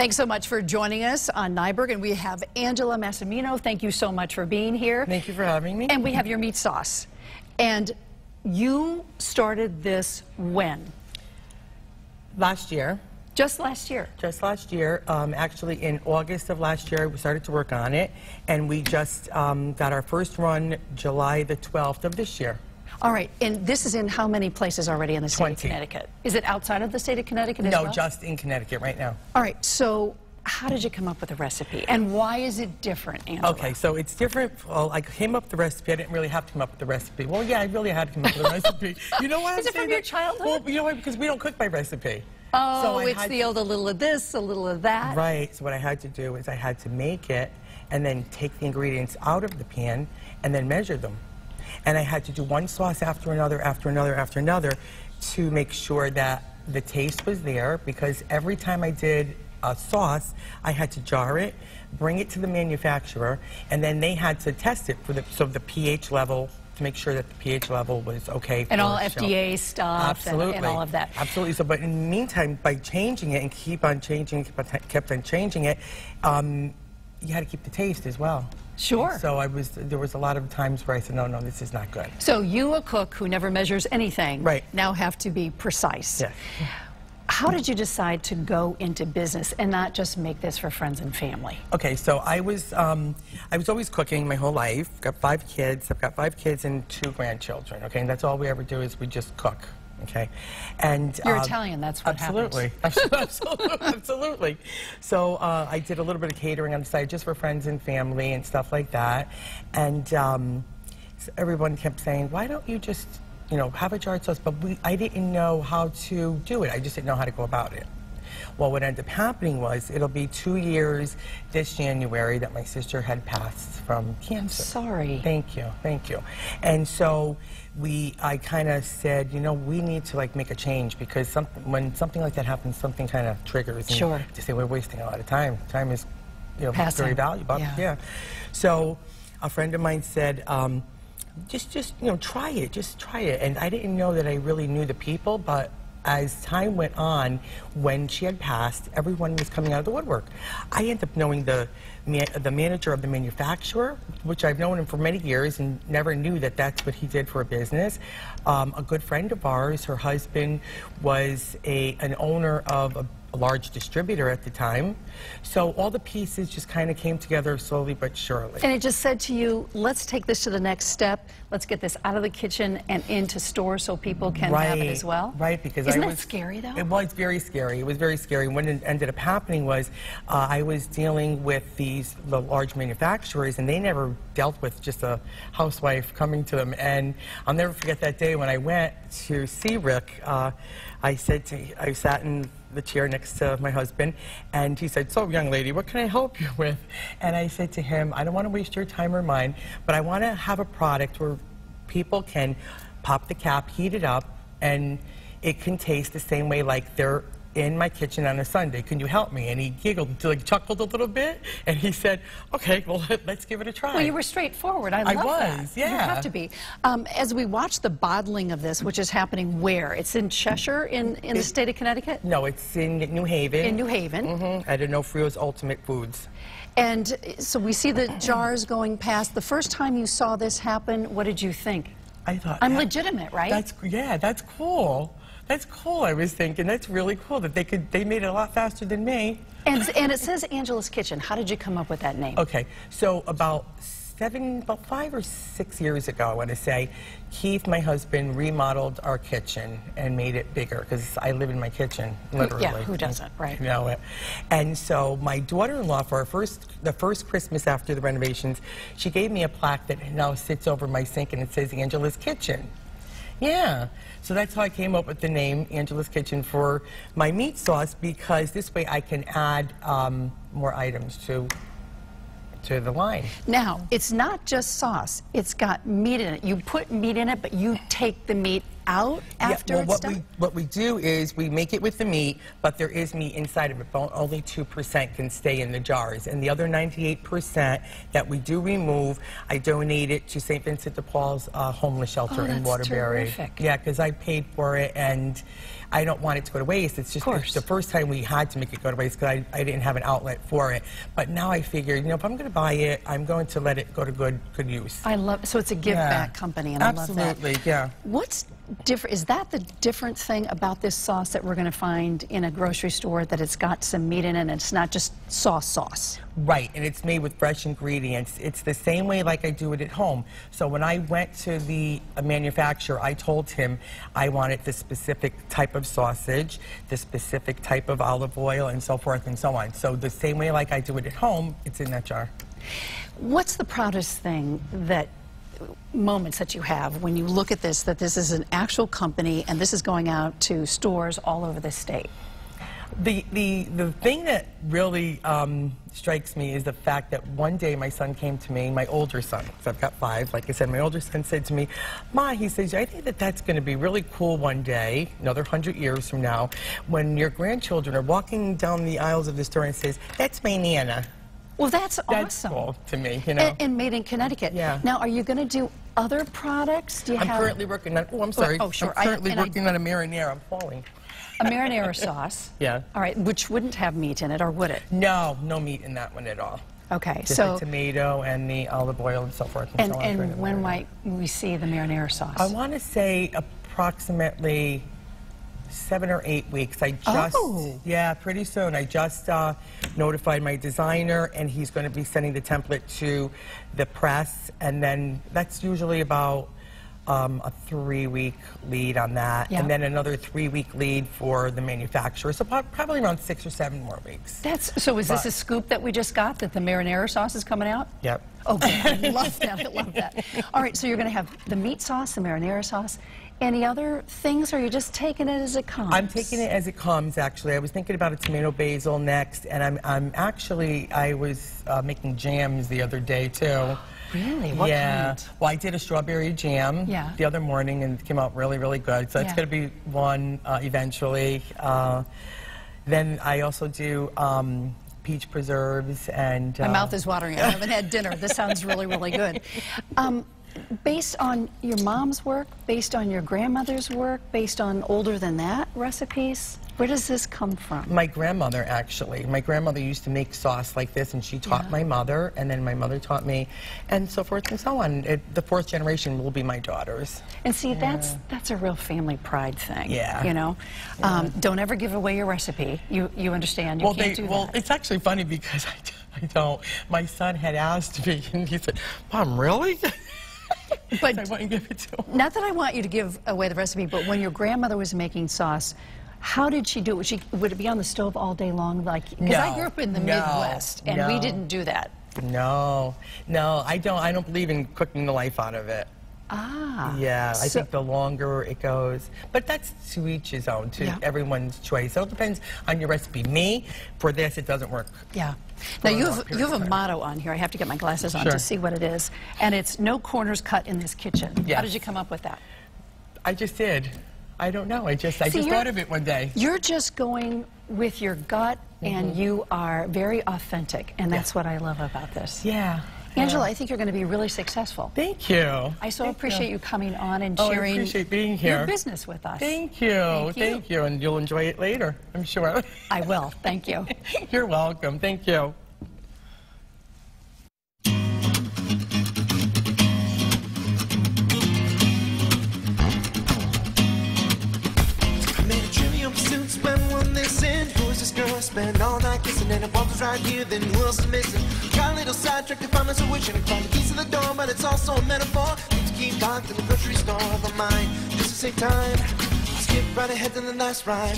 Thanks so much for joining us on Nyberg, and we have Angela Massimino. Thank you so much for being here. Thank you for having me. And we have your meat sauce. And you started this when? Last year. Just last year? Just last year. Actually, in August of last year, we started to work on it, and we just got our first run July the 12th of this year. All right, and this is in how many places already in the state of Connecticut? Is it outside of the state of Connecticut as well? No, just in Connecticut right now. All right, so how did you come up with the recipe, and why is it different, Angela? Okay, so it's different. Well, I came up with the recipe. I didn't really have to come up with the recipe. Well, yeah, I really had to come up with the recipe. You know why? Is it from your childhood? Well, you know why? Because we don't cook by recipe. Oh, so it's the old a little of this, a little of that. Right, so what I had to do is I had to make it and then take the ingredients out of the pan and then measure them. And I had to do one sauce after another, after another, after another to make sure that the taste was there, because every time I did a sauce, I had to jar it, bring it to the manufacturer, and then they had to test it for the pH level, to make sure that the pH level was okay. And all FDA stuff. Absolutely. And all of that. Absolutely. So, but in the meantime, by changing it and kept on changing it, you had to keep the taste as well. Sure. So there was a lot of times where I said, no, this is not good. So you, a cook who never measures anything, right, now have to be precise. Yes. How did you decide to go into business and not just make this for friends and family? Okay, so I was always cooking my whole life. Got 5 kids. I've got 5 kids and 2 grandchildren. Okay, and that's all we ever do is we just cook. Okay, and you're Italian. That's what happens. Absolutely. So I did a little bit of catering on the side just for friends and family and stuff like that. And everyone kept saying, "Why don't you just, have a jarred sauce?" But I didn't know how to do it. I just didn't know how to go about it. Well, what ended up happening was it'll be 2 years this January that my sister had passed from cancer. I'm sorry. Thank you, thank you. And so I kind of said, we need to make a change, because when something like that happens, something kind of triggers. And sure. To say we're wasting a lot of time. Time is, very valuable. Yeah. So a friend of mine said, just try it. Just try it. And I didn't know that I really knew the people, but as time went on, when she had passed, everyone was coming out of the woodwork. I ended up knowing the manager of the manufacturer, which I've known him for many years and never knew that that's what he did for a business. A good friend of ours, her husband was an owner of a large distributor at the time. So all the pieces just kind of came together slowly but surely. And it just said to you, let's take this to the next step. Let's get this out of the kitchen and into stores so people can have it as well. Right, because Isn't that scary, though? It was very scary. It was very scary. When it ended up happening was I was dealing with the large manufacturers, and they never dealt with just a housewife coming to them. And I'll never forget that day when I went to see Rick. I sat in the chair next to my husband, and he said, "So, young lady, what can I help you with?" And I said to him, "I don't want to waste your time or mine, but I want to have a product where people can pop the cap, heat it up, and it can taste the same way like they're in my kitchen on a Sunday. Can you help me?" And he giggled, chuckled a little bit, and he said, "Okay, well, let's give it a try." Well, you were straightforward. I love that. I was, yeah. You have to be. As we watch the bottling of this, which is happening where? It's in Cheshire, in the state of Connecticut? No, it's in New Haven. In New Haven. Mm-hmm. At Onofrio's Ultimate Foods. And so we see the jars going past. The first time you saw this happen, what did you think? I thought, I'm legitimate, right? That's cool. That's cool, I was thinking. That's really cool that they made it a lot faster than me. And it says Angela's Kitchen. How did you come up with that name? Okay, so about 5 or 6 years ago, I want to say, Keith, my husband, remodeled our kitchen and made it bigger, because I live in my kitchen, literally. Yeah, who doesn't, right? You know it. And so my daughter-in-law, for the first Christmas after the renovations, she gave me a plaque that now sits over my sink, and it says Angela's Kitchen. Yeah, so that's how I came up with the name Angela's Kitchen for my meat sauce, because this way I can add more items to the line. Now, it's not just sauce. It's got meat in it. You put meat in it, but you take the meat out after it's done? What we do is we make it with the meat, but there is meat inside of it, but only 2% can stay in the jars. And the other 98% that we do remove, I donate it to St. Vincent de Paul's homeless shelter in Waterbury. Terrific. Yeah, because I paid for it, and I don't want it to go to waste. It's just the first time we had to make it go to waste because I didn't have an outlet for it. But now I figured, if I'm going to buy it, I'm going to let it go to good use. I love, so it's a give back company, and I love that. Absolutely, yeah. What's different, is that the different thing about this sauce that we're going to find in a grocery store, that it's got some meat in it and it's not just sauce? Right, and it's made with fresh ingredients. It's the same way like I do it at home. So when I went to the manufacturer, I told him I wanted the specific type of sausage, the specific type of olive oil, and so forth and so on. So the same way like I do it at home, it's in that jar. What's the proudest thing moments that you have when you look at this, that this is an actual company and this is going out to stores all over the state? The thing that really strikes me is the fact that one day my son came to me, my older son, because I've got 5, like I said, my older son said to me, Ma, he says, I think that that's going to be really cool one day, another 100 years from now, when your grandchildren are walking down the aisles of the store and says, that's my Nana. Well, that's That's awesome. cool to me, And made in Connecticut. Yeah. Now, are you going to do other products? Do you I'm have currently working on, I'm sorry, Oh, sure. I'm currently working on a marinara. I'm falling. a marinara sauce? Yeah. All right, which wouldn't have meat in it, or would it? No meat in that one at all. Okay, Just so the tomato and the olive oil and so forth and so on. And when might we see the marinara sauce? I want to say approximately 7 or 8 weeks. I just, yeah, pretty soon. I just notified my designer, and he's going to be sending the template to the press, and then that's usually about a 3-week lead on that, and then another 3-week lead for the manufacturer. So probably around 6 or 7 more weeks. So is this a scoop that we just got, that the marinara sauce is coming out? Yep. Okay, I love that. I love that. All right, so you're going to have the meat sauce, the marinara sauce. Any other things, or are you just taking it as it comes? I'm taking it as it comes, actually. I was thinking about a tomato basil next, and I was making jams the other day, too. Really? What kind? Well, I did a strawberry jam the other morning, and it came out really, really good. So it's going to be one eventually. Then I also do peach preserves and... My mouth is watering. I haven't had dinner. This sounds really, really good. Based on your mom's work, based on your grandmother's work, based on older than that recipes, where does this come from? My grandmother, actually. My grandmother used to make sauce like this, and she taught my mother, and then my mother taught me, and so forth and so on. The 4th generation will be my daughters. And see, that's a real family pride thing. Yeah. You know? Don't ever give away your recipe. You understand? You can't do that. Well, it's actually funny because I don't. My son had asked me, and he said, Mom, really? But I wouldn't give it to him. Not that I want you to give away the recipe, but when your grandmother was making sauce, how did she do it? Would it be on the stove all day long? Because I grew up in the Midwest, and we didn't do that. No, I don't believe in cooking the life out of it. Yeah, I think the longer it goes, but that's to each his own, to everyone's choice. So it depends on your recipe. Me, for this, it doesn't work. Yeah. Now you have a motto on here. I have to get my glasses on to see what it is, and it's "No corners cut in this kitchen." Yes. How did you come up with that? I just did. I don't know. I just thought of it one day. You're just going with your gut, and you are very authentic, and that's what I love about this. Yeah. Angela, I think you're going to be really successful. Thank you. I so appreciate you coming on and sharing I appreciate being here. Your business with us. Thank you. Thank you. And you'll enjoy it later, I'm sure. I will. Thank you. You're welcome. Thank you. Spend all night kissing and the bump is right here, then who else is missing? Got a little sidetracked if I'm a wishing to find the keys to the door, but it's also a metaphor. Need to keep locked in the grocery store of my mind, just to save time. I'll skip right ahead to the last ride.